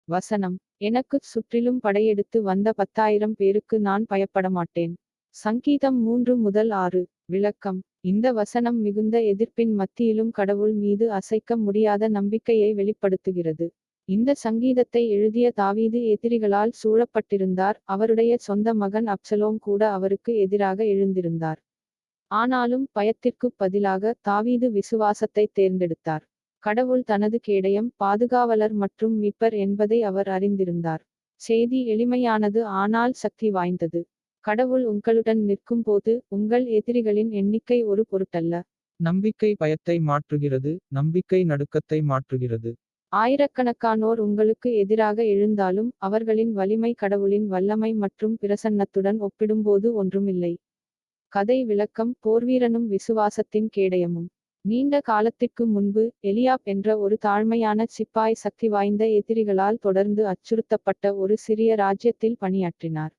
வசனம். எனக்குச் சுற்றிலும் படையெடுத்து வந்த 10,000 பேருக்கு நான் பயப்பட மாட்டேன். சங்கீதம் 3-6. விளக்கம். இந்த வசனம் மிகுந்த எதிர்ப்பின் மத்தியிலும் கடவுள் மீது அசைக்க முடியாத நம்பிக்கையை வெளிப்படுத்துகிறது. இந்த சங்கீதத்தை எழுதிய தாவீது எதிரிகளால் சூழப்பட்டிருந்தார், அவருடைய சொந்த மகன் அப்சலோம் கூட அவருக்கு எதிராக எழுந்திருந்தார். ஆனாலும் பயத்திற்குப் பதிலாக தாவீது விசுவாசத்தை தேர்ந்தெடுத்தார். கடவுள் தனது கேடயம், பாதுகாவலர் மற்றும் மீட்பர் என்பதை அவர் அறிந்திருந்தார். செய்தி எளிமையானது ஆனால் சக்தி வாய்ந்தது. கடவுள் உங்களுடன் நிற்கும்போது உங்கள் எதிரிகளின் எண்ணிக்கை ஒரு பொருட்டல்ல. நம்பிக்கை பயத்தை மாற்றுகிறது, நம்பிக்கை நடுக்கத்தை மாற்றுகிறது. ஆயிரக்கணக்கானோர் உங்களுக்கு எதிராக எழுந்தாலும் அவர்களின் வலிமை கடவுளின் வல்லமை மற்றும் பிரசன்னத்துடன் ஒப்பிடும்போது ஒன்றுமில்லை. கதை விளக்கம். போர்வீரனும் விசுவாசத்தின் கேடயமும். நீண்ட காலத்திற்கு முன்பு எலியாப் என்ற ஒரு தாழ்மையான சிப்பாய் சக்தி வாய்ந்த எதிரிகளால் தொடர்ந்து அச்சுறுத்தப்பட்ட ஒரு சிறிய ராஜ்யத்தில் பணியாற்றினார்.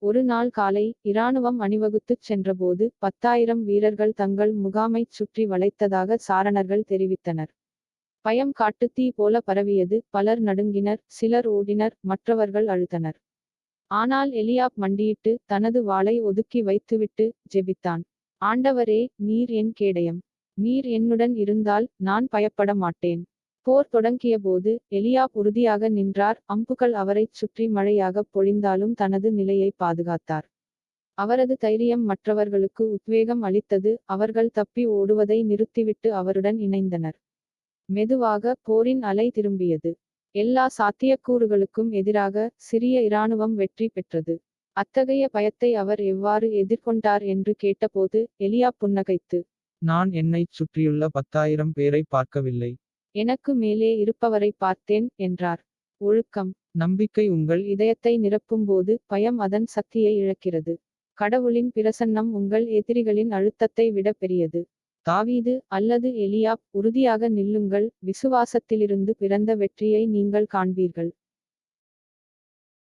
ஒரு நாள் காலை இராணுவம் அணிவகுத்துச் சென்றபோது 10,000 வீரர்கள் தங்கள் முகாமைச் சுற்றி வளைத்ததாக சாரணர்கள் தெரிவித்தனர். பயம் காட்டுத் தீ போல பரவியது, பலர் நடுங்கினர், சிலர் ஓடினர், மற்றவர்கள் அழுதனர். ஆனால் எலியாப் மண்டியிட்டு தனது வாளை ஒதுக்கி வைத்துவிட்டு ஜெபித்தான். ஆண்டவரே, நீர் என் கேடயம். நீர் என்னுடன் இருந்தால் நான் பயப்பட மாட்டேன். போர் தொடங்கியபோது எலியாப் உறுதியாக நின்றார், அம்புகள் அவரைச் சுற்றி மழையாகப் பொழிந்தாலும் தனது நிலையை பாதுகாத்தார். அவரது தைரியம் மற்றவர்களுக்கு உத்வேகம் அளித்தது, அவர்கள் தப்பி ஓடுவதை நிறுத்திவிட்டு அவருடன் இணைந்தனர். மெதுவாக போரின் அலை திரும்பியது. எல்லா சாத்தியக்கூறுகளுக்கும் எதிராக சிரிய இராணுவம் வெற்றி பெற்றது. அத்தகைய பயத்தை அவர் எவ்வாறு எதிர்கொண்டார் என்று கேட்டபோது எலியாப் புன்னகைத்து, நான் என்னைச் சுற்றியுள்ள 10,000 பேரை பார்க்கவில்லை. எனக்கு மேலே இருப்பவரை பார்த்தேன் என்றார். ஒழுக்கம். நம்பிக்கை உங்கள் இதயத்தை நிரப்பும்போது பயம் அதன் சக்தியை இழக்கிறது. கடவுளின் பிரசன்னம் உங்கள் எதிரிகளின் அழுத்தத்தை விட பெரியது. தாவீது அல்லது எலியாப், உறுதியாக நில்லுங்கள், விசுவாசத்திலிருந்து பிறந்த வெற்றியை நீங்கள் காண்பீர்கள்.